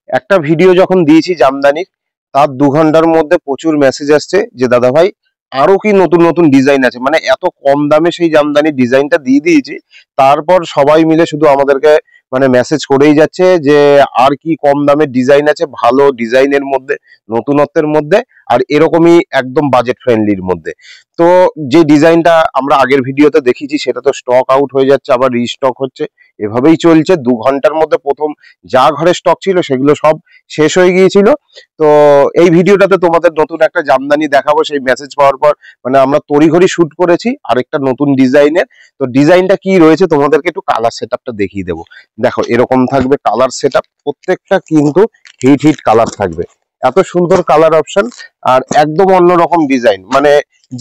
একটা ভিডিও যখন দিয়েছি জামদানির, তার 2 ঘন্টার মধ্যে প্রচুর মেসেজ আসছে যে দাদা ভাই আরো কি নতুন নতুন ডিজাইন আছে। মানে এত কম দামে সেই জামদানির ডিজাইনটা দিয়ে দিয়েছি, তারপর সবাই মিলে শুধু আমাদেরকে মানে মেসেজ করেই যাচ্ছে যে আর কি কম দামের ডিজাইন আছে ভালো ডিজাইনের মধ্যে, নতুনত্বের মধ্যে, আর এরকমই একদম বাজেট ফ্রেন্ডলির মধ্যে। তো যে ডিজাইনটা আমরা আগের ভিডিওতে দেখিয়েছি সেটা তো স্টক আউট হয়ে যাচ্ছে, আবার রিস্টক হচ্ছে, এভাবেই চলছে। 2 ঘন্টার মধ্যে প্রথম যা ঘরে স্টক ছিল সেগুলো সব শেষ হয়ে গিয়েছিল। তো এই ভিডিওটাতে তোমাদের নতুন একটা জামদানি দেখাবো সেই মেসেজ পাওয়ার পর। মানে আমরা তড়িঘড়ি শুট করেছি আরেকটা নতুন ডিজাইনের। তো ডিজাইনটা কি রয়েছে তোমাদেরকে একটু কালার সেটআপটা দেখিয়ে দেবো। দেখো এরকম থাকবে কালার সেটআপ, প্রত্যেকটা কিন্তু হিট হিট কালার থাকবে, এত সুন্দর কালার অপশন, আর একদম অন্যরকম ডিজাইন। মানে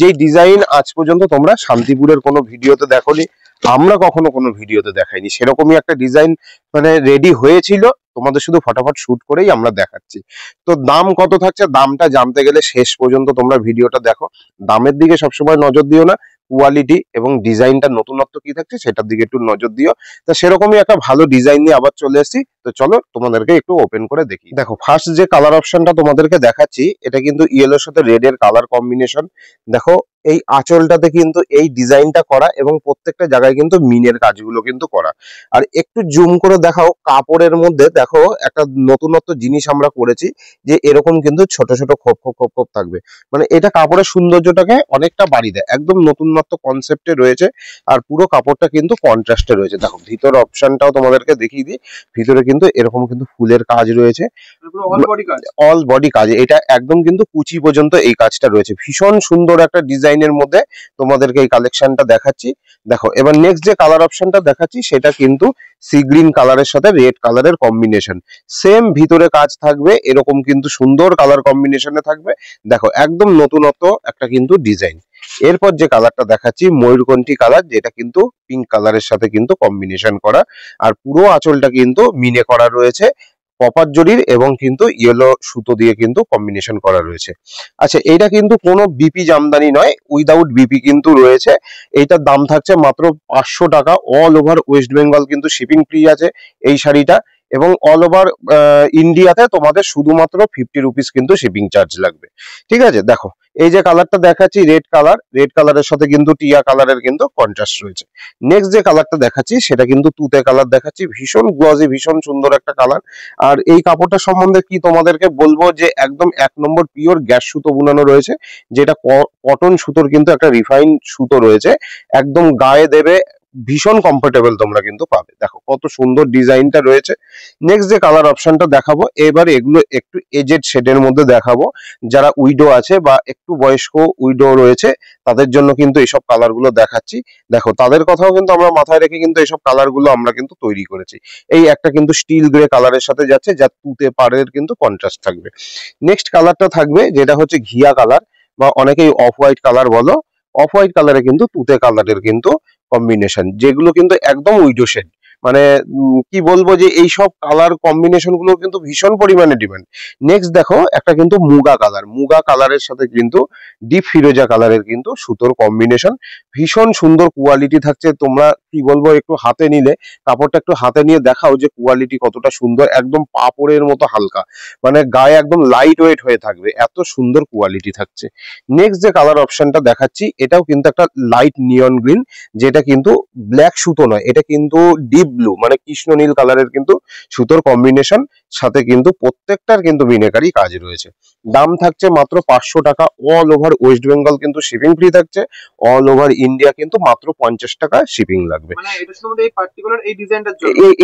যে ডিজাইন আজ পর্যন্ত তোমরা শান্তিপুরের কোনো ভিডিওতে দেখোনি, আমরা কখনো কোনো ভিডিওতে দেখাইনি, সেরকমই একটা ডিজাইন মানে রেডি হয়েছিল, তোমাদের শুধু ফটাফট শুট করেই আমরা দেখাচ্ছি। তো দাম কত থাকছে, দামটা জানতে গেলে শেষ পর্যন্ত তোমরা ভিডিওটা দেখো। দামের দিকে সবসময় নজর দিও না, কোয়ালিটি এবং ডিজাইনটা নতুনত্ব কি থাকছে সেটার দিকে একটু নজর দিও। তো সেরকমই একটা ভালো ডিজাইন নিয়ে আবার চলে এসেছি। তো চলো তোমাদেরকে একটু ওপেন করে দেখি। দেখো ফার্স্ট যে কালার অপশনটা তোমাদেরকে দেখাচ্ছি, এটা কিন্তু ইয়েলোর সাথে রেড এর কালার কম্বিনেশন। দেখো এই আঁচলটাতে কিন্তু এই ডিজাইনটা করা এবং প্রত্যেকটা জায়গায় কিন্তু মিনের কাজগুলো কিন্তু করা। আর একটু জুম করে দেখাও কাপড়ের মধ্যে, দেখো একটা নতুনত্ব জিনিস আমরা করেছি যে এরকম কিন্তু ছোট ছোট খোপ খোপ খোপ খোপ থাকবে। মানে এটা কাপড়ের সৌন্দর্যটাকে অনেকটা বাড়িয়ে দেয়, একদম নতুনত্ব কনসেপ্টে রয়েছে। আর পুরো কাপড়টা কিন্তু কন্ট্রাস্টে রয়েছে। দেখো ভিতর অপশনটাও তোমাদেরকে দেখিয়ে দিই, ভিতরে কিন্তু এরকম কিন্তু ফুলের কাজ রয়েছে, অল বডি কাজ। এটা একদম কিন্তু কুচি পর্যন্ত এই কাজটা রয়েছে, ভীষণ সুন্দর একটা ডিজাইনের মধ্যে তোমাদেরকে এই কালেকশনটা দেখাচ্ছি। দেখো এবার নেক্সট যে কালার অপশনটা দেখাচ্ছি সেটা কিন্তু সি গ্রিন কালারের সাথে রেড কালারের কম্বিনেশন, সেম ভিতরে কাজ থাকবে, এরকম কিন্তু সুন্দর কালার কম্বিনেশনে থাকবে। দেখো একদম নতুনত্ব একটা কিন্তু ডিজাইন। এরপর যে কালারটা দেখাচ্ছি ময়ূরকণ্ঠী কালার, যেটা কিন্তু পিঙ্ক কালারের সাথে কিন্তু কম্বিনেশন করা, আর পুরো আঁচলটা কিন্তু মিনে করা রয়েছে কপার জরির এবং কিন্তু ইয়েলো সুতো দিয়ে কিন্তু কম্বিনেশন করা রয়েছে। আচ্ছা এইটা কিন্তু কোনো বিপি জামদানি নয়, উইদাউট বিপি কিন্তু রয়েছে। এইটার দাম থাকছে মাত্র 500 টাকা। অল ওভার ওয়েস্ট বেঙ্গল কিন্তু শিপিং ফ্রি আছে এই শাড়িটা, এবং অল ওভার ইন্ডিয়াতে তোমাদের শুধুমাত্র 50 রুপিস কিন্তু শিপিং চার্জ লাগবে। ঠিক আছে, দেখো এই যে কালারটা দেখাচ্ছি রেড কালার, রেড কালারের সাথে কিন্তু টিয়া কালারের কিন্তু কন্ট্রাস্ট রয়েছে। নেক্সট যে কালারটা দেখাচ্ছি সেটা কিন্তু তুতে কালার দেখাচ্ছি, ভীষণ গ্লজি, ভীষণ সুন্দর একটা কালার। আর এই কাপড়টা সম্বন্ধে কি তোমাদেরকে বলবো যে একদম 1 নম্বর পিওর গ্যাস সুতো বুনানো রয়েছে, যেটা কটন সুতোর কিন্তু একটা রিফাইন সুতো রয়েছে, একদম গায়ে দেবে, ভীষণ কমফোর্টেবল তোমরা কিন্তু পাবে। দেখো কত সুন্দর ডিজাইনটা রয়েছে। নেক্সট যে কালার অপশনটা দেখাবো, এবার এগুলো একটু এজেড শেডের মধ্যে দেখাবো, যারা উইডো আছে বা একটু বয়স্ক উইডো রয়েছে তাদের জন্য কিন্তু এইসব কালার গুলো দেখাচ্ছি। দেখো তাদের কথাও কিন্তু আমরা মাথায় রেখে কিন্তু এইসব কালার গুলো আমরা কিন্তু তৈরি করেছি। এই একটা কিন্তু স্টিল গ্রে কালারের সাথে যাচ্ছে, যা তুতে পাড়ের কিন্তু কন্ট্রাস্ট থাকবে। নেক্সট কালারটা থাকবে যেটা হচ্ছে ঘিয়া কালার, বা অনেকেই অফ হোয়াইট কালার বলো। অফ হোয়াইট কালারে কিন্তু তুতে কালারের কিন্তু কম্বিনেশন, যেগুলো কিন্তু একদম উইডো শেড। মানে কি বলবো যে এইসব কালার কম্বিনেশন গুলো কিন্তু ভীষণ পরিমাণে ডিমান্ড। নেক্সট দেখো একটা কিন্তু মুগা কালার, মুগা কালারের সাথে কিন্তু ডিপ ফিরোজা কালারের কিন্তু সুতোর কম্বিনেশন, ভীষণ সুন্দর কোয়ালিটি থাকছে। তোমরা কি বলবো একটু হাতে নিলে, কাপড়টা একটু হাতে নিয়ে দেখাও যে কোয়ালিটি কতটা সুন্দর, একদম পাপড়ের মতো হালকা, মানে গায়ে একদম লাইট ওয়েট হয়ে থাকবে, এত সুন্দর কোয়ালিটি থাকছে। নেক্সট যে কালার অপশনটা দেখাচ্ছি এটাও কিন্তু একটা লাইট নিয়ন গ্রিন, যেটা কিন্তু ব্ল্যাক সুতো নয়, এটা কিন্তু ডিপ ব্লু মানে কৃষ্ণ নীল কালারের কিন্তু সুতোর কম্বিনেশন, সাথে কিন্তু প্রত্যেকটার কিন্তু মিনাকারি কাজ রয়েছে। দাম থাকছে মাত্র 500 টাকা। অল ওভার ওয়েস্ট বেঙ্গল কিন্তু শিপিং ফ্রি থাকছে, অল ওভার ইন্ডিয়া কিন্তু মাত্র 50 টাকা শিপিং লাগবে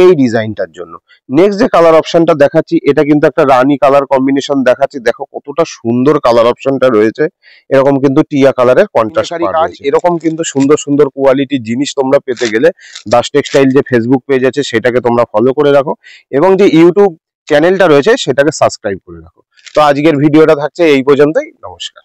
এই ডিজাইনটার জন্য। নেক্সট যে কালার অপশনটা দেখাচ্ছি এটা কিন্তু একটা রানী কালার কম্বিনেশন দেখাচ্ছি। দেখো কতটা সুন্দর কালার অপশনটা রয়েছে, এরকম কিন্তু টিয়া কালারের কন্ট্রাস্ট কাজ। এরকম কিন্তু সুন্দর সুন্দর কোয়ালিটির জিনিস তোমরা পেতে গেলে দাস টেক্সটাইল যে ফেসবুক পেজ আছে সেটাকে তোমরা ফলো করে রাখো, এবং যে ইউটিউব চ্যানেলটা রয়েছে সেটাকে সাবস্ক্রাইব করে রাখো। তো আজকের ভিডিওটা থাকছে এই পর্যন্তই, নমস্কার।